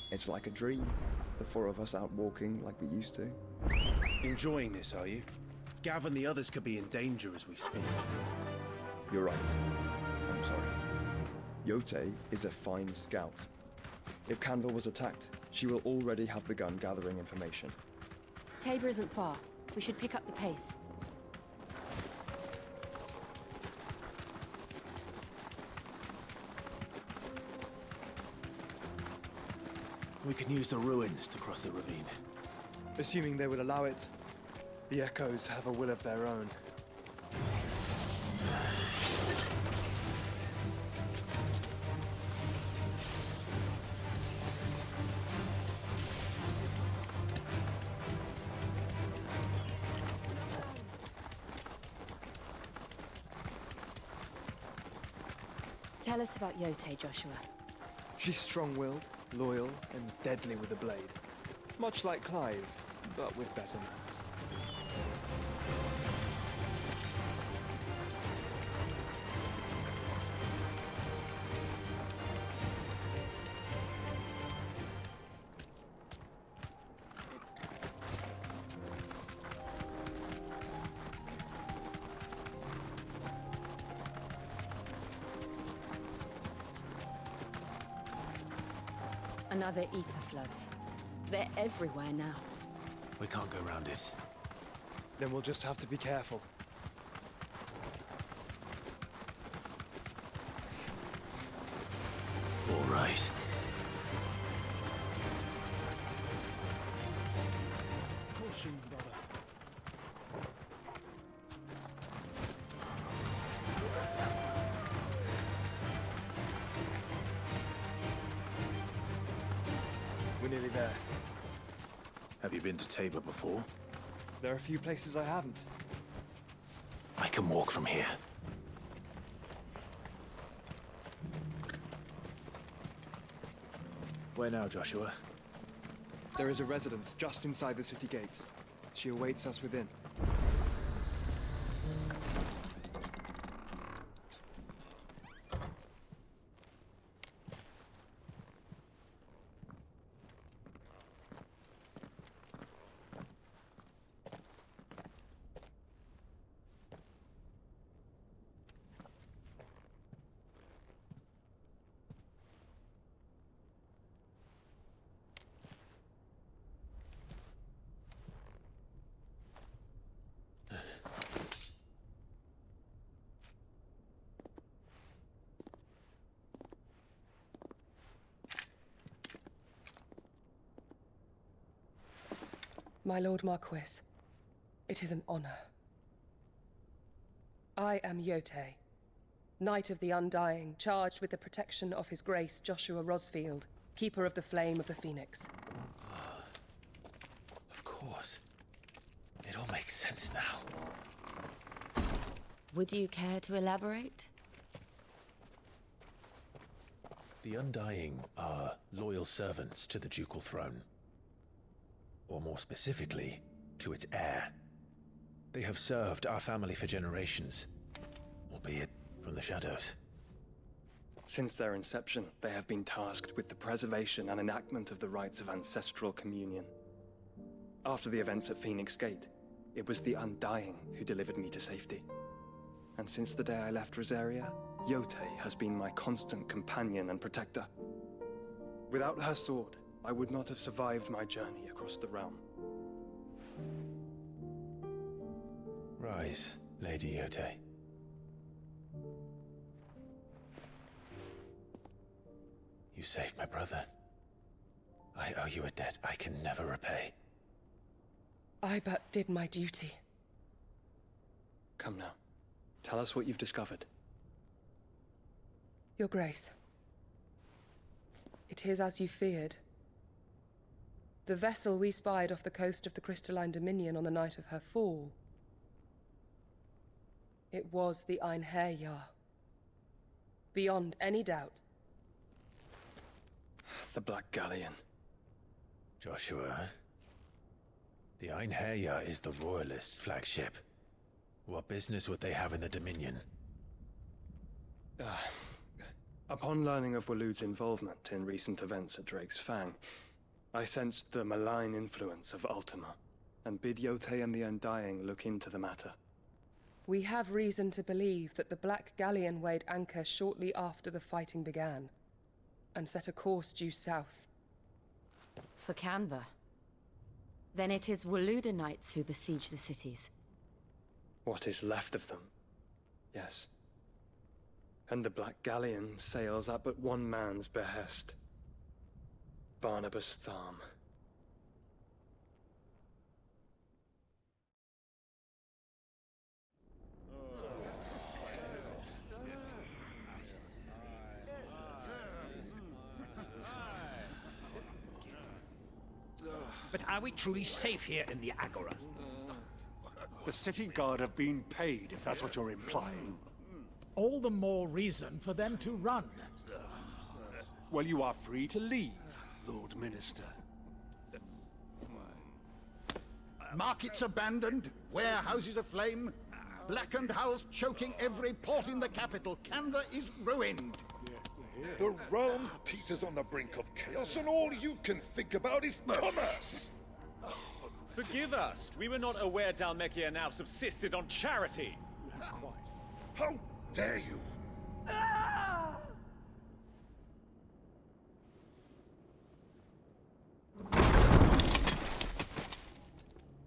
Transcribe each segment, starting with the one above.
It's like a dream. The four of us out walking like we used to. Enjoying this, are you? Gav and the others could be in danger as we speak. You're right. I'm sorry. Yote is a fine scout. If Canville was attacked, she will already have begun gathering information. Tabor isn't far. We should pick up the pace. We can use the ruins to cross the ravine. Assuming they would allow it, the Echoes have a will of their own. Tell us about Yote, Joshua. She's strong-willed, loyal, and deadly with a blade. Much like Clive, but with better manners. Another ether flood. They're everywhere now. We can't go round it. Then we'll just have to be careful. All right. Caution, brother. We're nearly there. Have you been to Tabor before? There are a few places I haven't. I can walk from here. Where now, Joshua? There is a residence just inside the city gates. She awaits us within. My Lord Marquis, it is an honor. I am Yote, Knight of the Undying, charged with the protection of His Grace Joshua Rosfield, Keeper of the Flame of the Phoenix. Of course. It all makes sense now. Would you care to elaborate? The Undying are loyal servants to the ducal throne. Or more specifically, to its heir. They have served our family for generations, albeit from the shadows. Since their inception, they have been tasked with the preservation and enactment of the rites of ancestral communion. After the events at Phoenix Gate, it was the Undying who delivered me to safety. And since the day I left Rosaria, Yote has been my constant companion and protector. Without her sword, I would not have survived my journey across the realm. Rise, Lady Yote. You saved my brother. I owe you a debt I can never repay. I but did my duty. Come now. Tell us what you've discovered. Your Grace. It is as you feared. The vessel we spied off the coast of the Crystalline Dominion on the night of her fall. It was the Einherjar. Beyond any doubt. The Black Galleon. Joshua, the Einherjar is the Royalists' flagship. What business would they have in the Dominion? Upon learning of Waloed's involvement in recent events at Drake's Fang, I sensed the malign influence of Ultima, and bid Yote and the Undying look into the matter. We have reason to believe that the Black Galleon weighed anchor shortly after the fighting began, and set a course due south. For Canva. Then it is Waloeda Knights who besiege the cities. What is left of them, yes. And the Black Galleon sails at but one man's behest. Barnabas Tharm. But are we truly safe here in the Agora? The city guard have been paid, if that's what you're implying. All the more reason for them to run. Well, you are free to leave, Lord Minister. Markets abandoned, warehouses aflame, blackened hulls choking every port in the capital. Canva is ruined. The realm teeters on the brink of chaos, and all you can think about is commerce! Forgive us! We were not aware Dhalmekia now subsisted on charity! How dare you!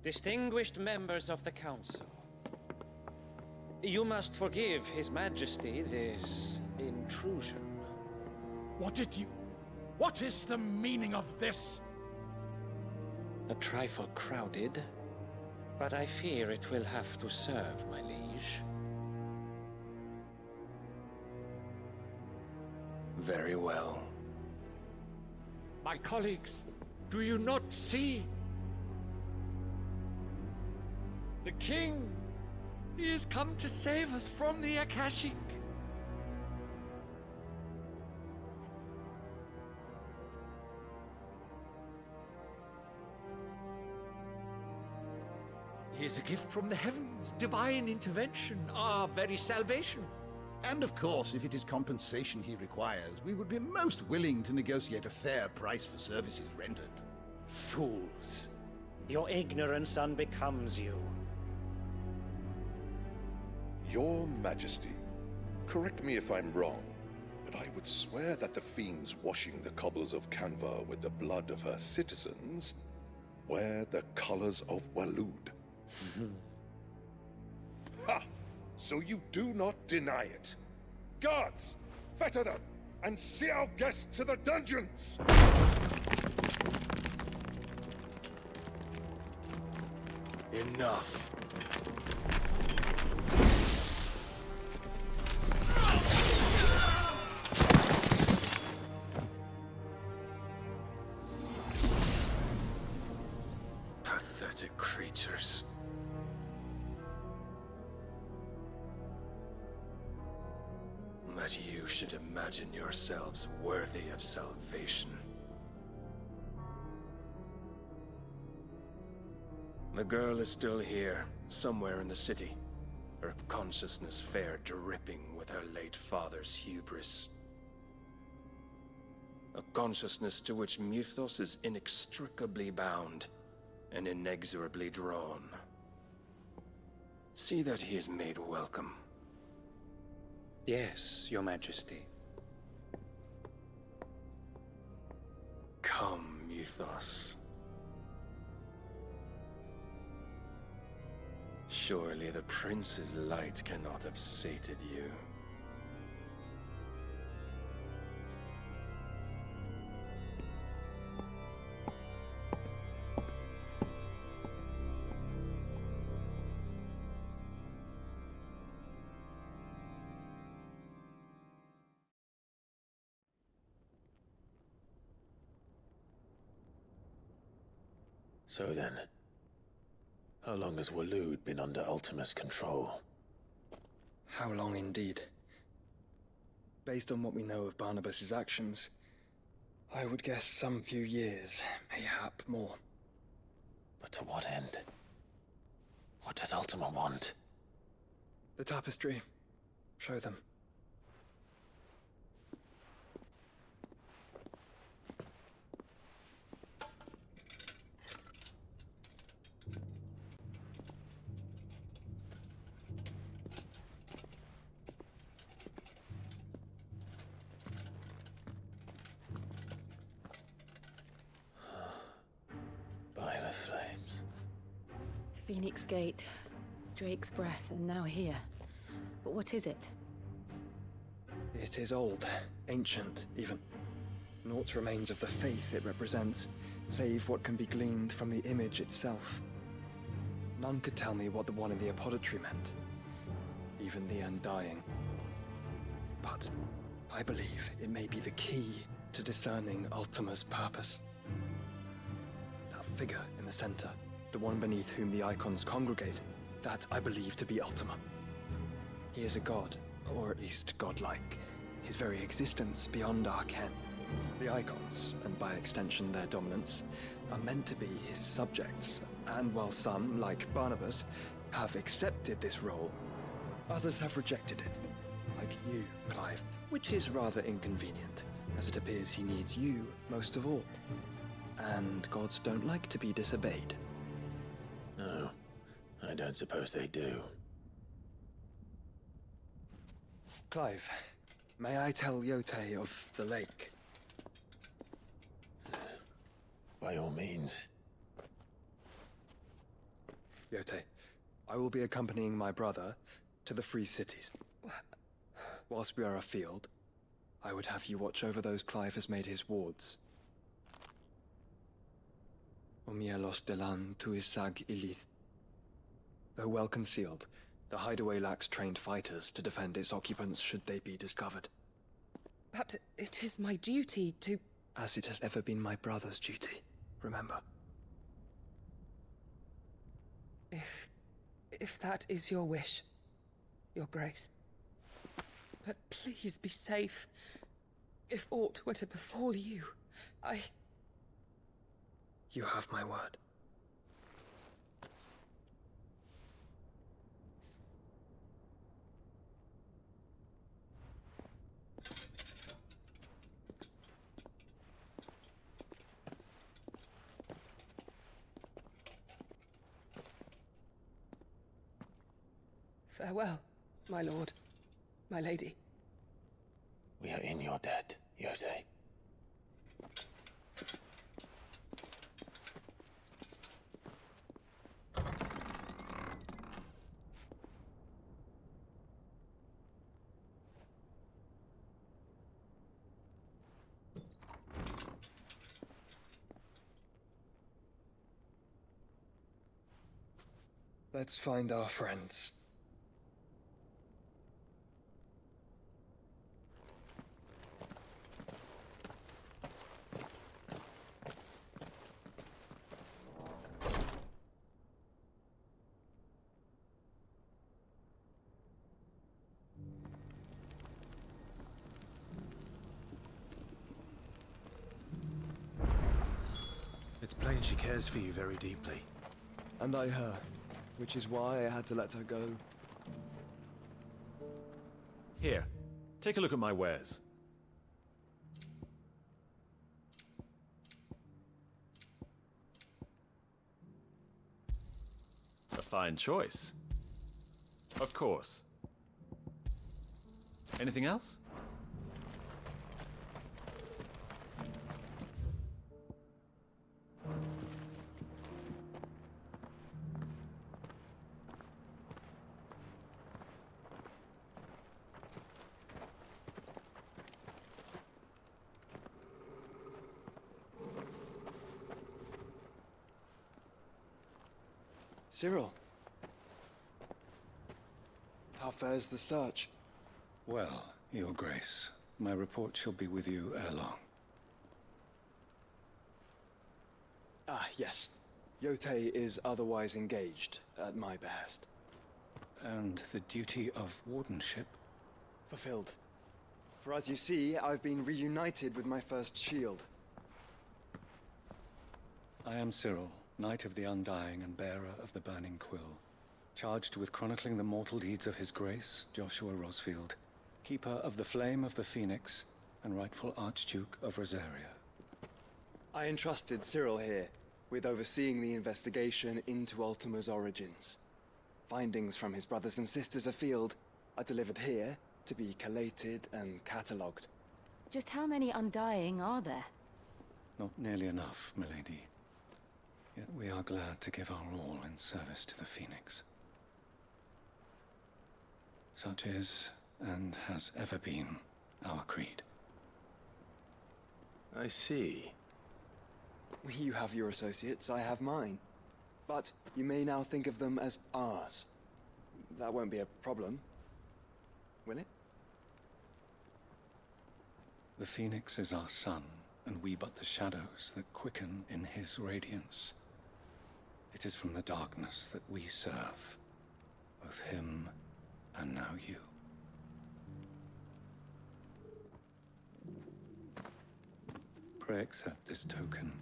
Distinguished members of the Council, you must forgive His Majesty this intrusion. What is the meaning of this? A trifle crowded, but I fear it will have to serve, my liege. Very well. My colleagues, do you not see? The king! He has come to save us from the Akashic! He is a gift from the heavens, divine intervention, our very salvation. And of course, if it is compensation he requires, we would be most willing to negotiate a fair price for services rendered. Fools! Your ignorance unbecomes you. Your Majesty, correct me if I'm wrong, but I would swear that the fiends washing the cobbles of Canva with the blood of her citizens wear the colors of Waloed. Ha! So you do not deny it. Guards, fetter them, and see our guests to the dungeons! Enough. Pathetic creatures. That you should imagine yourselves worthy of salvation. The girl is still here, somewhere in the city. Her consciousness fair dripping with her late father's hubris. A consciousness to which Mythos is inextricably bound and inexorably drawn. See that he is made welcome. Yes, Your Majesty. Come, Mythos. Surely the prince's light cannot have sated you. So then, how long has Waloed been under Ultima's control? How long indeed? Based on what we know of Barnabas's actions, I would guess some few years, mayhap more. But to what end? What does Ultima want? The tapestry. Show them. Phoenix Gate, Drake's Breath, and now here. But what is it? It is old, ancient, even. Naught remains of the faith it represents, save what can be gleaned from the image itself. None could tell me what the one in the apothecary meant, even the Undying. But I believe it may be the key to discerning Ultima's purpose. That figure in the center, the one beneath whom the icons congregate, that I believe to be Ultima. He is a god, or at least godlike, his very existence beyond our ken. The icons, and by extension their dominants, are meant to be his subjects, and while some, like Barnabas, have accepted this role, others have rejected it, like you, Clive, which is rather inconvenient, as it appears he needs you most of all. And gods don't like to be disobeyed. No, I don't suppose they do. Clive, may I tell Yotei of the lake? By all means. Yotei, I will be accompanying my brother to the Free Cities. Whilst we are afield, I would have you watch over those Clive has made his wards. Omielos delan tuisag ilith. Though well concealed, the hideaway lacks trained fighters to defend its occupants should they be discovered. But it is my duty to... As it has ever been my brother's duty, remember. If that is your wish, Your Grace. But please be safe. If aught were to befall you, You have my word. Farewell, my lord, my lady. We are in your debt, Yotei. Let's find our friends. It's plain she cares for you very deeply. And I her, which is why I had to let her go. Here, take a look at my wares. A fine choice. Of course. Anything else? Cyril. How fares the search? Well, Your Grace, my report shall be with you ere long. Ah, yes. Yotei is otherwise engaged, at my behest. And the duty of wardenship? Fulfilled. For as you see, I've been reunited with my first shield. I am Cyril, Knight of the Undying and bearer of the Burning Quill, charged with chronicling the mortal deeds of His Grace, Joshua Rosfield, keeper of the Flame of the Phoenix and rightful Archduke of Rosaria. I entrusted Cyril here with overseeing the investigation into Ultima's origins. Findings from his brothers and sisters afield are delivered here to be collated and catalogued. Just how many Undying are there? Not nearly enough, milady. Yet we are glad to give our all in service to the Phoenix. Such is, and has ever been, our creed. I see. You have your associates, I have mine. But you may now think of them as ours. That won't be a problem, will it? The Phoenix is our sun, and we but the shadows that quicken in his radiance. It is from the darkness that we serve, both him and now you. Pray accept this token.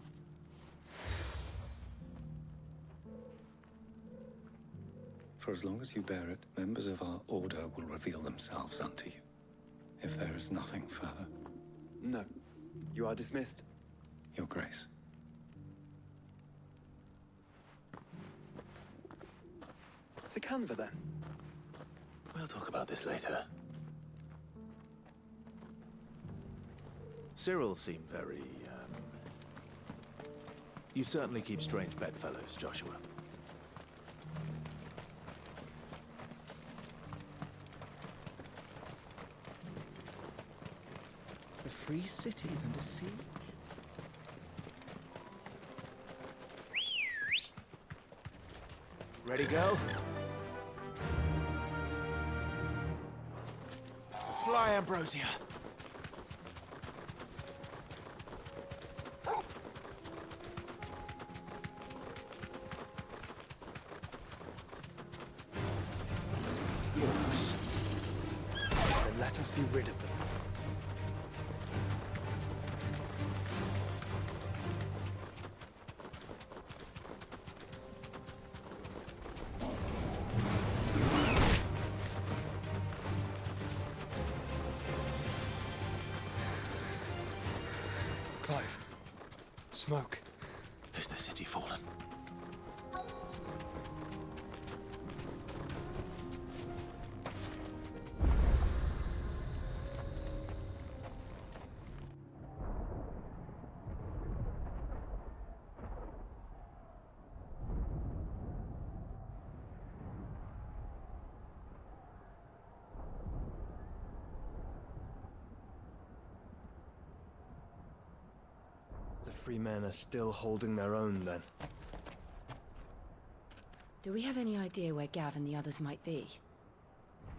For as long as you bear it, members of our order will reveal themselves unto you, if there is nothing further. No. You are dismissed. Your Grace. To Canva, then. We'll talk about this later. Cyril seemed very, You certainly keep strange bedfellows, Joshua. The free city is under siege. Ready, go? Fly, Ambrosia! Orcs. Then let us be rid of them. Clive. Smoke. Is the city fallen? The free men are still holding their own, then. Do we have any idea where Gav and the others might be?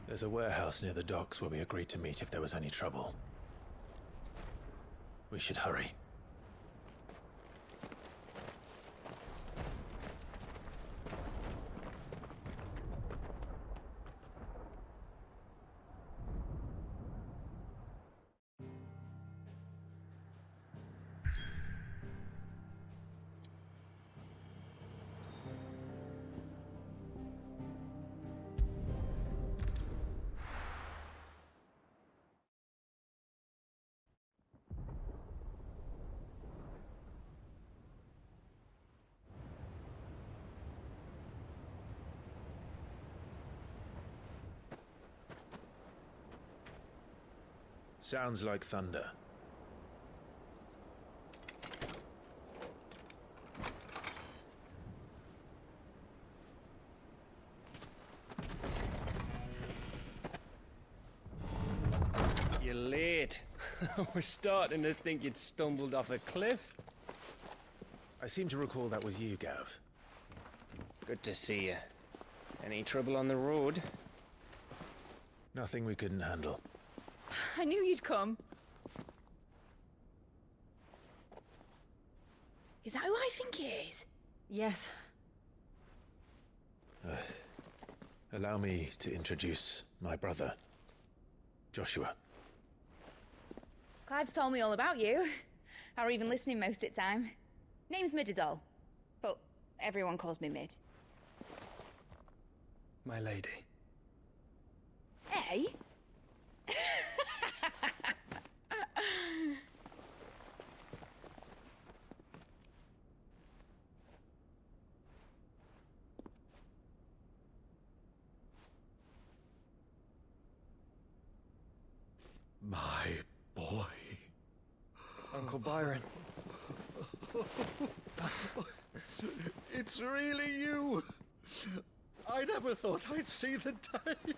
There's a warehouse near the docks where we agreed to meet if there was any trouble. We should hurry. Sounds like thunder. You're late. We're starting to think you'd stumbled off a cliff. I seem to recall that was you, Gav. Good to see you. Any trouble on the road? Nothing we couldn't handle. I knew you'd come. Is that who I think it is? Yes. Allow me to introduce my brother, Joshua. Clive's told me all about you. Or even listening most of the time. Name's Midadol, but everyone calls me Mid. My lady. Hey? My boy. Uncle Byron. It's really you. I never thought I'd see the day.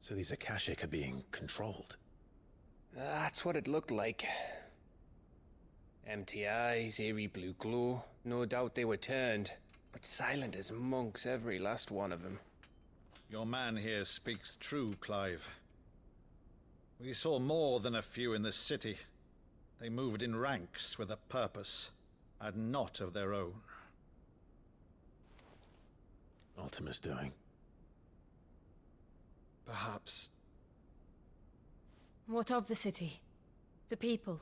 So these Akashic are being controlled? That's what it looked like. Empty eyes, eerie blue glow. No doubt they were turned, but silent as monks, every last one of them. Your man here speaks true, Clive. We saw more than a few in the city. They moved in ranks with a purpose, and not of their own. Ultima's doing. Perhaps. What of the city? The people?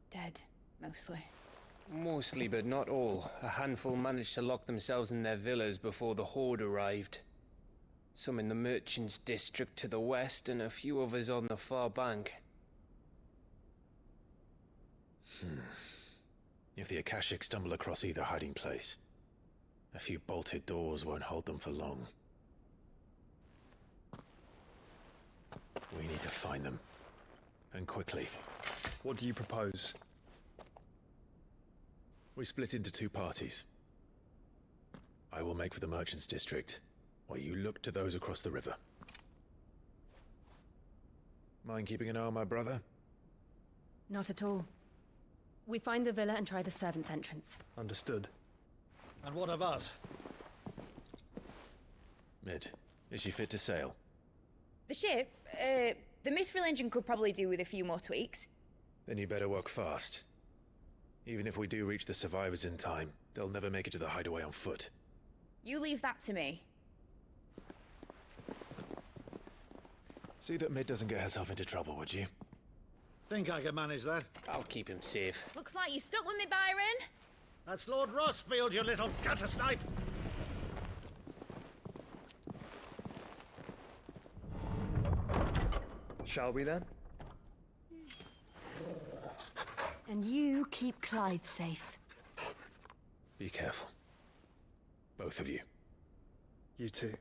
Dead, mostly. Mostly, but not all. A handful managed to lock themselves in their villas before the Horde arrived. Some in the Merchants' District to the west, and a few others on the far bank. If the Akashic stumble across either hiding place, a few bolted doors won't hold them for long. We need to find them. And quickly. What do you propose? We split into two parties. I will make for the Merchants' District, while you look to those across the river. Mind keeping an eye on my brother? Not at all. We find the villa and try the servants' entrance. Understood. And what of us? Mid, is she fit to sail? The ship, the Mithril engine could probably do with a few more tweaks. Then you better work fast. Even if we do reach the survivors in time, they'll never make it to the hideaway on foot. You leave that to me. See that Mid doesn't get herself into trouble, would you? Think I can manage that? I'll keep him safe. Looks like you stuck with me, Byron. That's Lord Rossfield, you little gutter snipe! Shall we then? And you keep Clive safe. Be careful. Both of you. You too.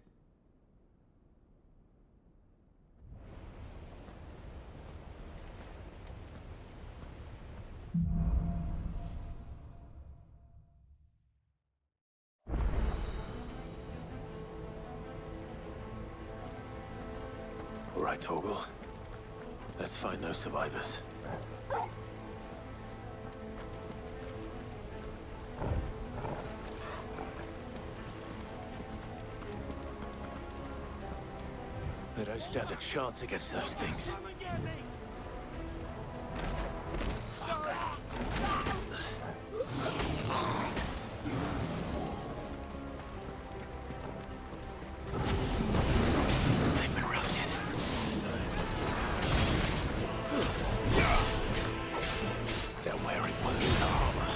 All right, Torgal. Let's find those survivors. They don't stand a chance against those things. They've been routed. They're wearing wounded armor.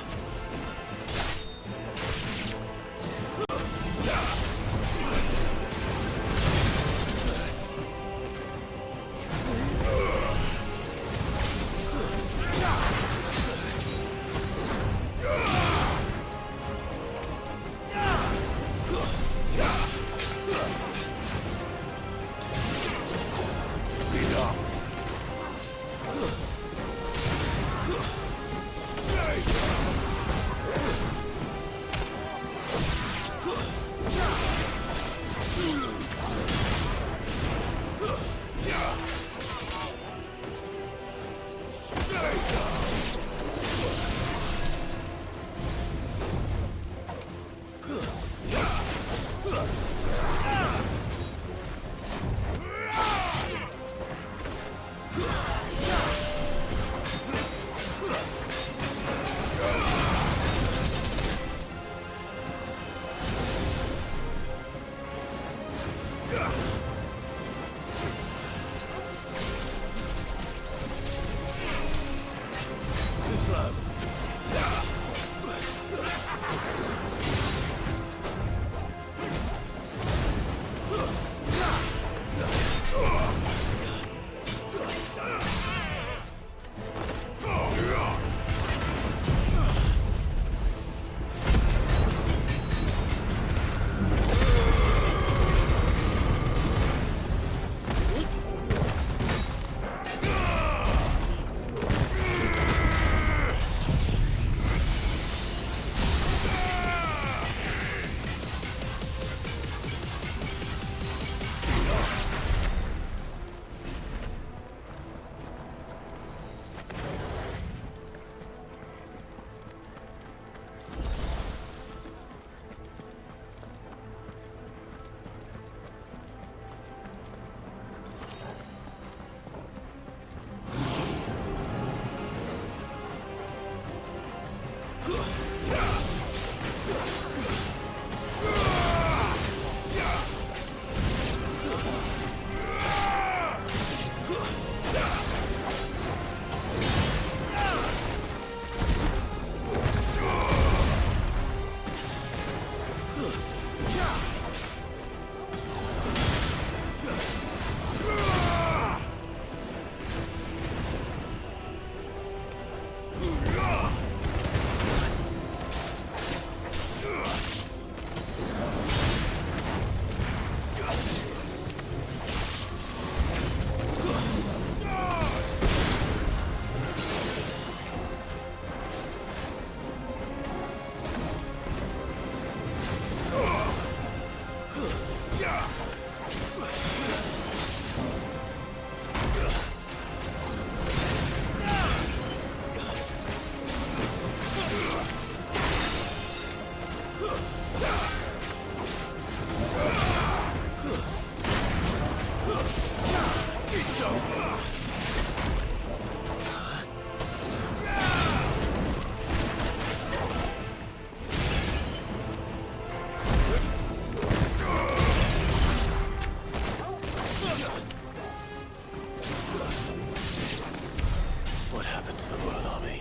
What happened to the Royal Army?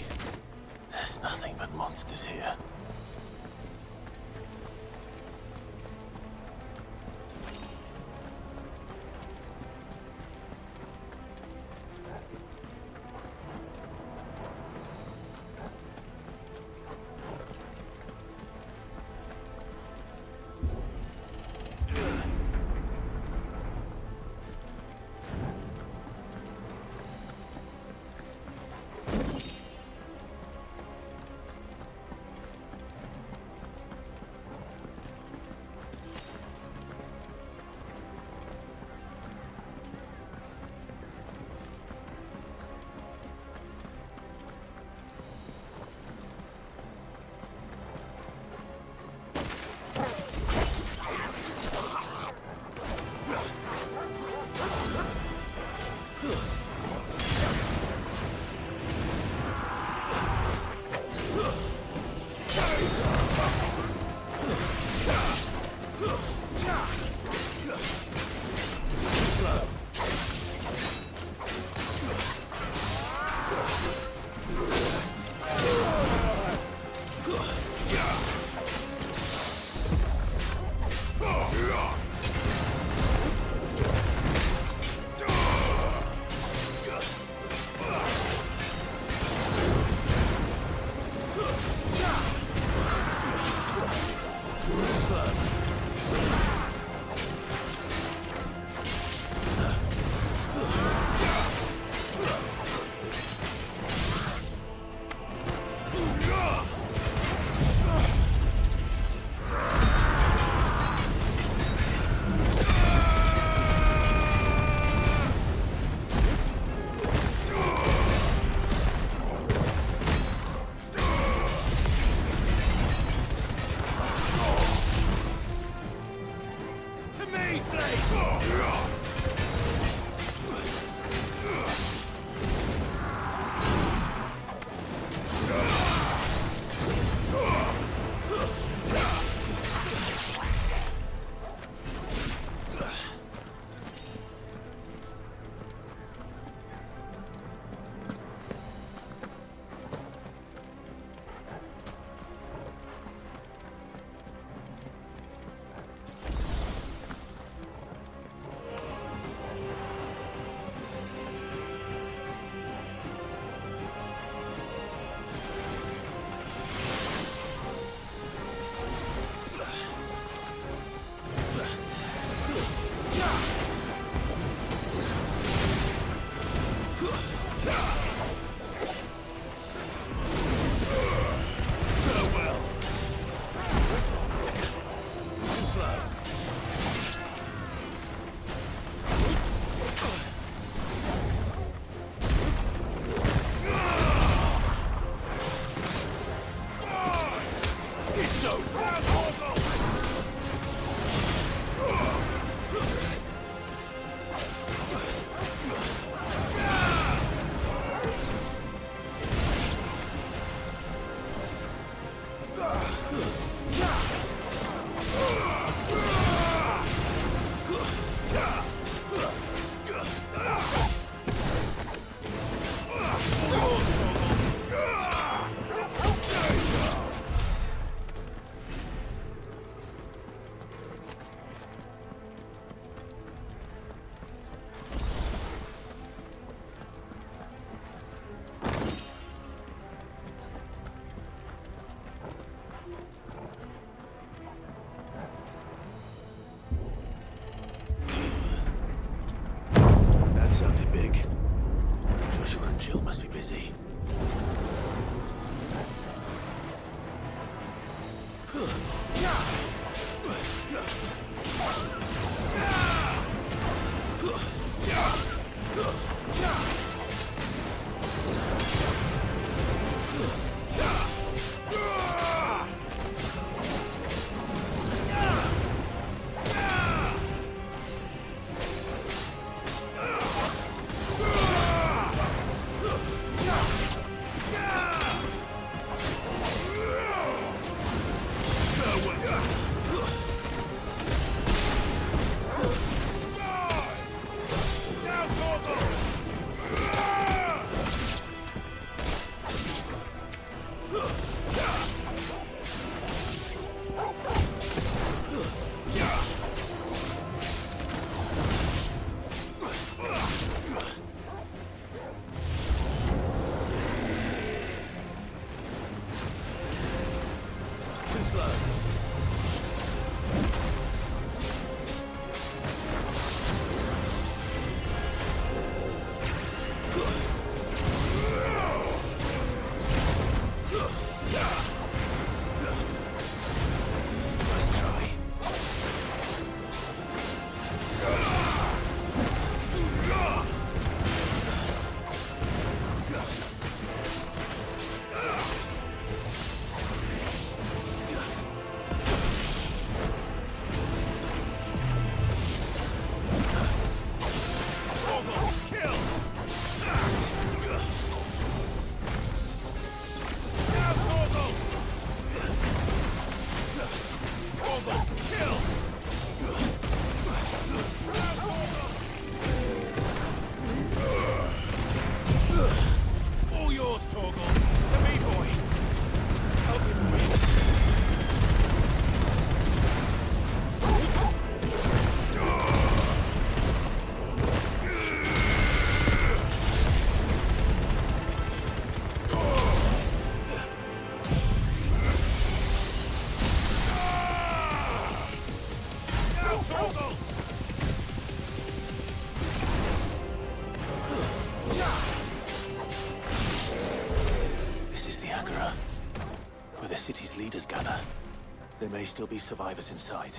There's nothing but monsters here. That sounded big. Joshua and Jill must be busy. city's leaders gather, there may still be survivors inside.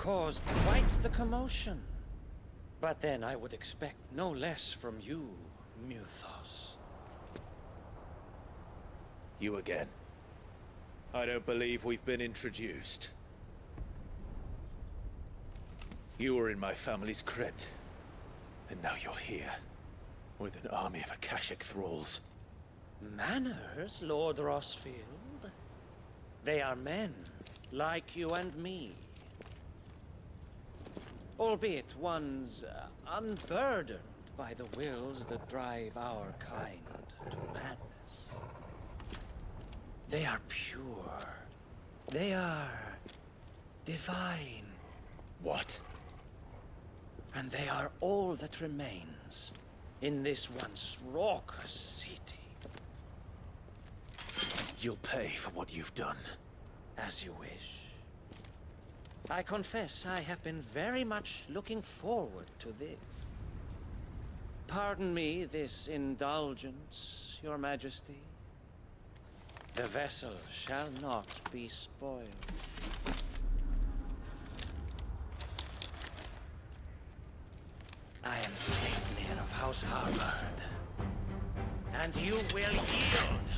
caused quite the commotion. But then I would expect no less from you, Mythos. You again. I don't believe we've been introduced. You were in my family's crypt, and now you're here, with an army of Akashic thralls. Manners, Lord Rosfield? They are men, like you and me. Albeit ones unburdened by the wills that drive our kind to madness. They are pure. They are divine. What? And they are all that remains in this once raucous city. You'll pay for what you've done. As you wish. I confess I have been very much looking forward to this. Pardon me this indulgence, Your Majesty. The vessel shall not be spoiled. I am Sleipnir of House Harvard, and you will yield.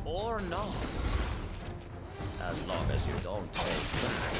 Or not. As long as you don't take back.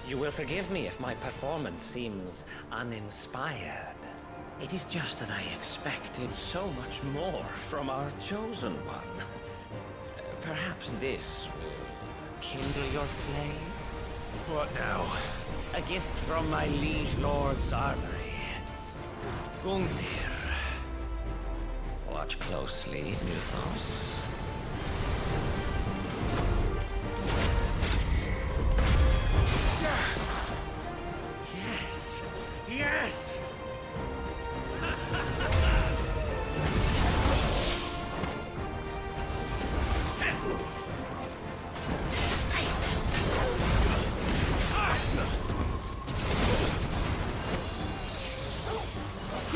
You will forgive me if my performance seems uninspired. It is just that I expected so much more from our chosen one. Perhaps this will kindle your flame? What now? A gift from my liege lord's armory. Gungnir. Watch closely, Mythos. Yes! Yes!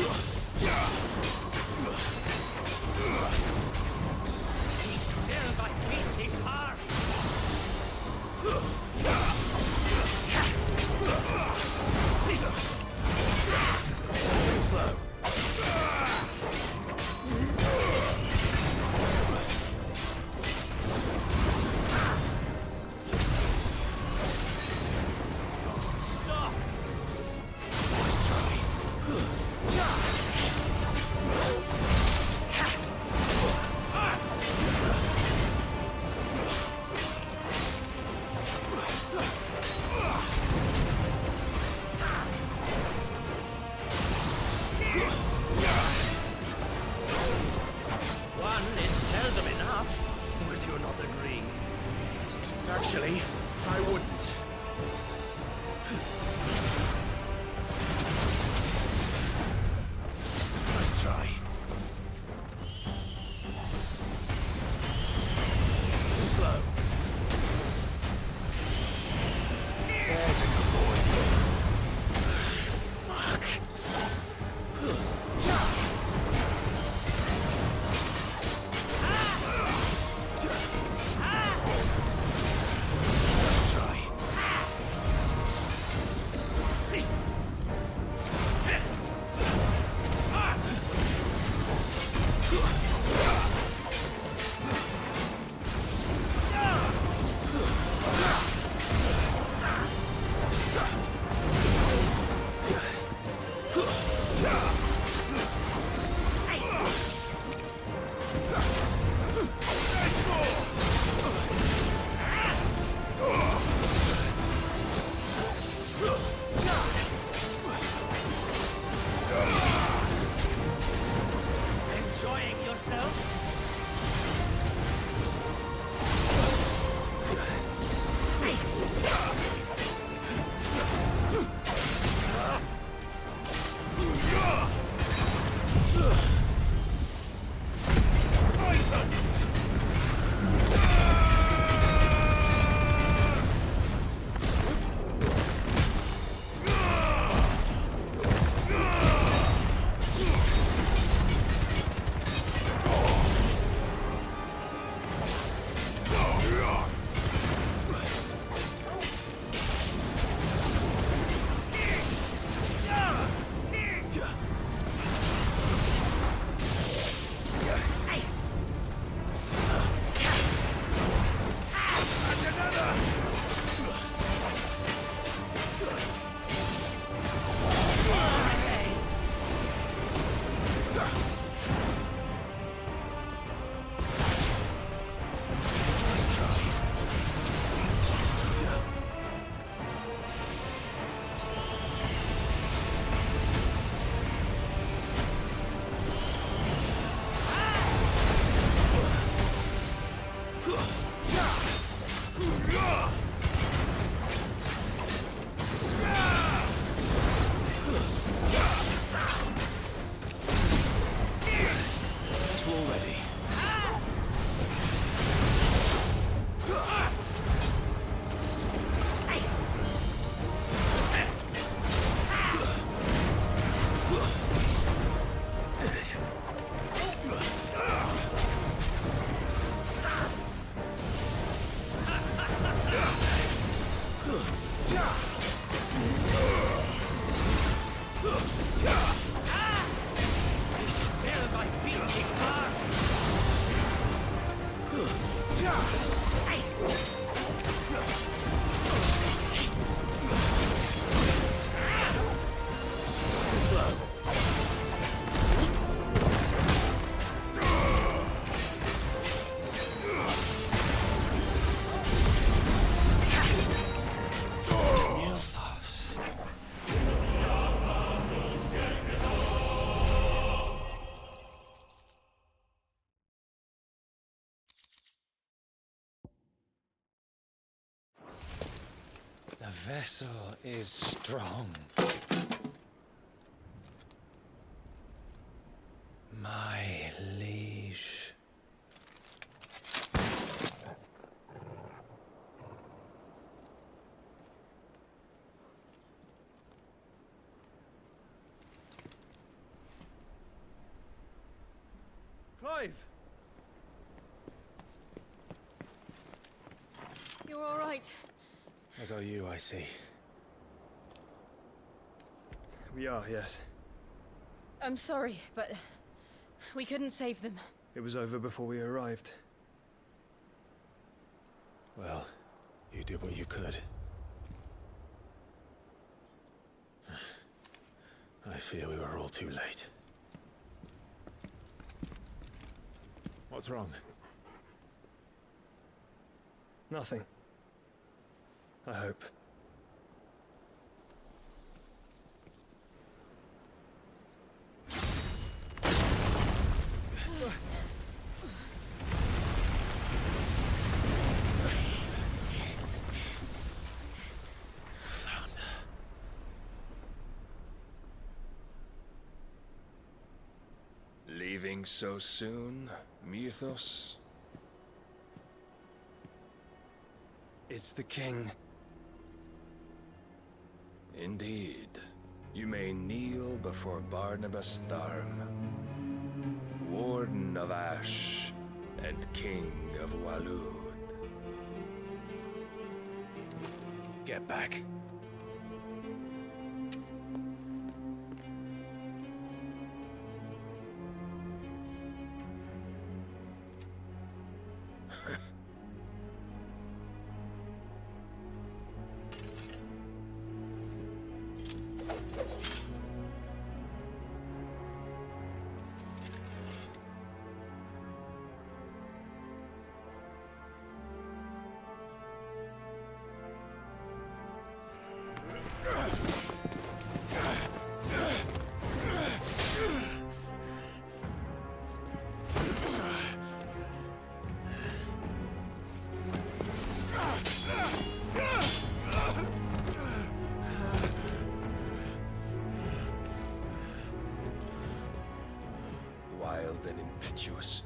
Be still, my beating heart! Slow. Stop! Let's try. One is seldom enough. Would you not agree? Actually, I wouldn't. Nice try. Too slow. There's a good boy. Fuck. Let's try. Enjoying yourself? Nice try. It's all ready. Be still, my beating heart! Slow. The vessel is strong. My liege. Clive! You're all right. As are you, I see. We are, yes. I'm sorry, but we couldn't save them. It was over before we arrived. Well, you did what you could. I fear we were all too late. What's wrong? Nothing. I hope. Leaving so soon, Mythos? It's the king. Indeed. You may kneel before Barnabas Tharm, Warden of Ash and King of Waloed. Get back. Wild and impetuous.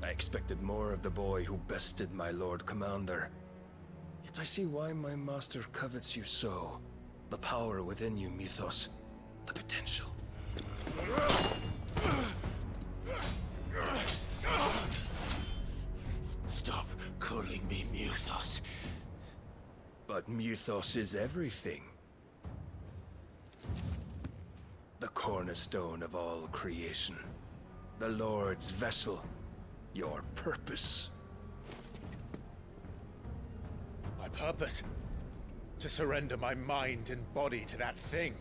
I expected more of the boy who bested my Lord Commander. Yet I see why my master covets you so. The power within you, Mythos. The potential. Stop calling me Mythos. But Mythos is everything. The cornerstone of all creation. The Lord's vessel. Your purpose. My purpose? To surrender my mind and body to that thing.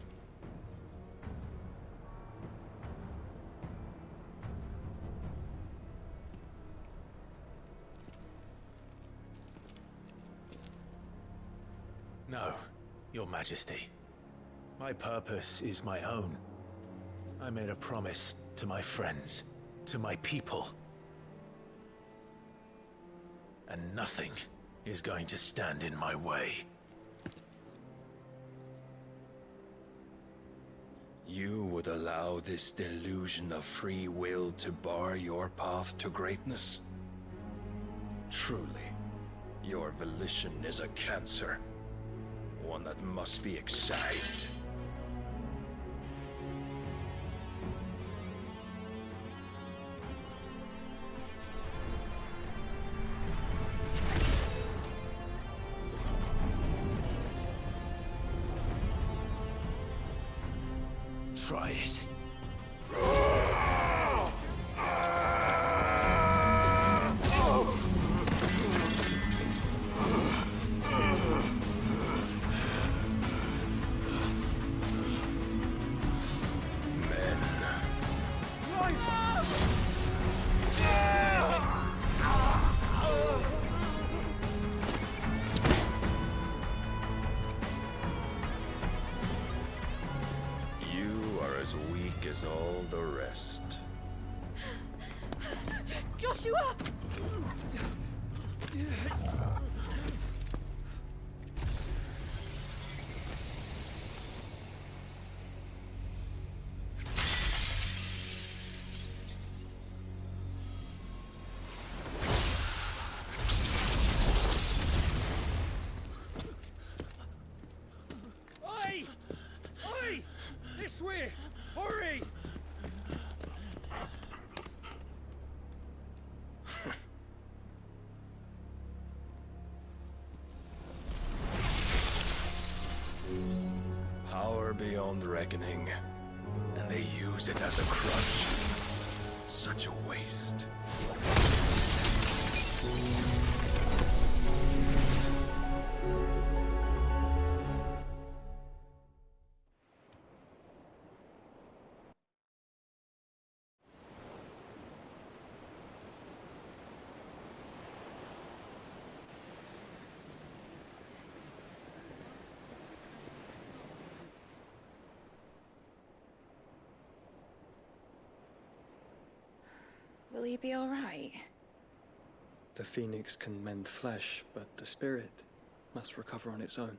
No, Your Majesty. My purpose is my own. I made a promise to my friends, to my people. And nothing is going to stand in my way. You would allow this delusion of free will to bar your path to greatness? Truly, your volition is a cancer. One that must be excised. Try it. As weak as all the rest. Joshua! Oi! Oi! This way! Hurry! beyond reckoning, and they use it as a crutch. Such a waste. Will he be alright? The phoenix can mend flesh, but the spirit must recover on its own.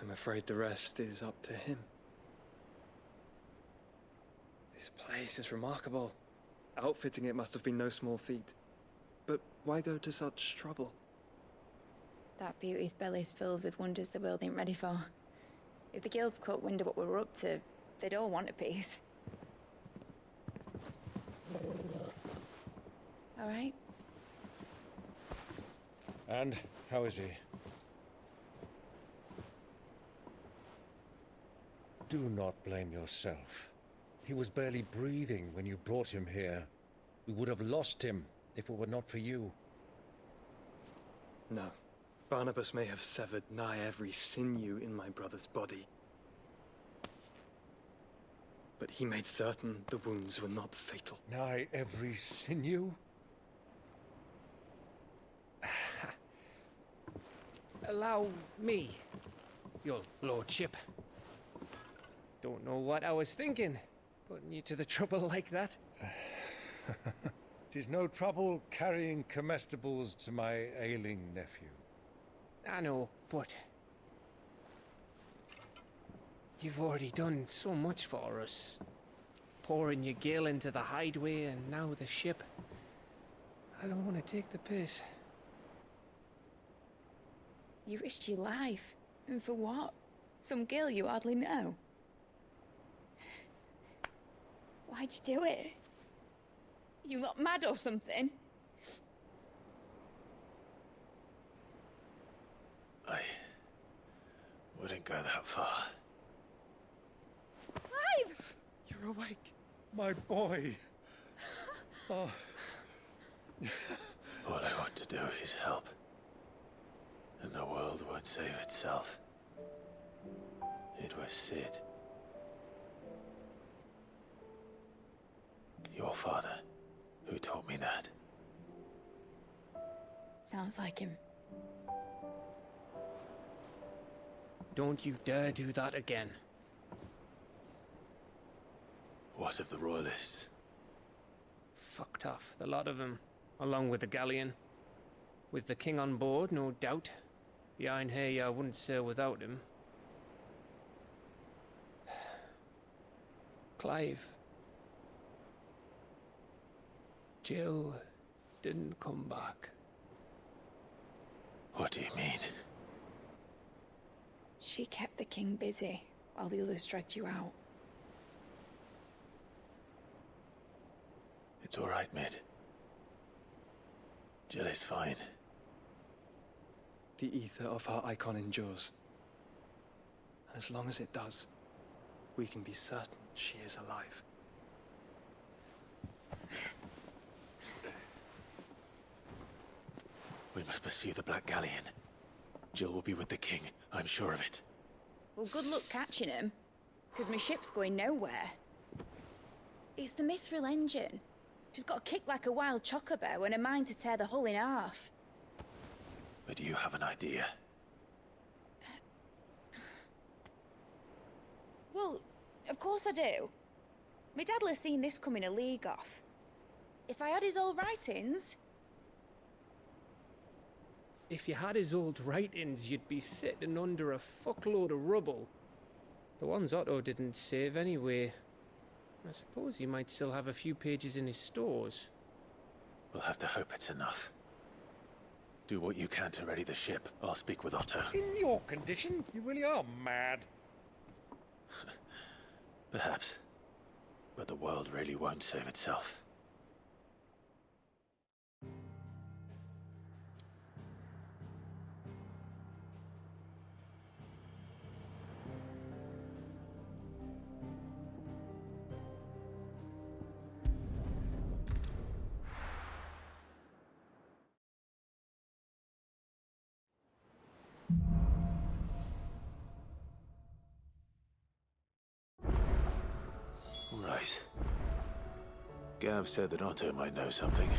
I'm afraid the rest is up to him. This place is remarkable. Outfitting it must have been no small feat. But why go to such trouble? That beauty's belly's filled with wonders the world ain't ready for. If the guilds caught wind of what we were up to, they'd all want a piece. All right? And how is he? Do not blame yourself. He was barely breathing when you brought him here. We would have lost him if it were not for you. No. Barnabas may have severed nigh every sinew in my brother's body. But he made certain the wounds were not fatal. Nigh every sinew? Allow me, your lordship. Don't know what I was thinking, putting you to the trouble like that. 'Tis no trouble carrying comestibles to my ailing nephew. I know, but you've already done so much for us. Pouring your gale into the hideaway and now the ship. I don't want to take the piss. You risked your life. And for what? Some girl you hardly know. Why'd you do it? You got mad or something? I wouldn't go that far. Clive! You're awake, my boy. Oh. All I want to do is help. And the world won't save itself. It was Sid. Your father, who taught me that. Sounds like him. Don't you dare do that again. What of the Royalists? Fucked off, the lot of them, along with the galleon. With the king on board, no doubt. Behind here, I wouldn't sail without him. Clive. Jill didn't come back. What do you mean? She kept the king busy while the others dragged you out. It's all right, Mid. Jill is fine. The ether of her icon endures. And as long as it does, we can be certain she is alive. We must pursue the Black Galleon. Jill will be with the king, I'm sure of it. Well, good luck catching him, because my ship's going nowhere. It's the Mithril engine. She's got a kick like a wild chocobo and a mind to tear the hull in half. But you have an idea. Well, of course I do. My dad'll have seen this coming a league off. If I had his old writings... If you had his old writings, you'd be sitting under a fuckload of rubble. The ones Otto didn't save anyway. I suppose he might still have a few pages in his stores. We'll have to hope it's enough. Do what you can to ready the ship. I'll speak with Otto. In your condition, you really are mad. Perhaps. But the world really won't save itself. Gav said that Otto might know something.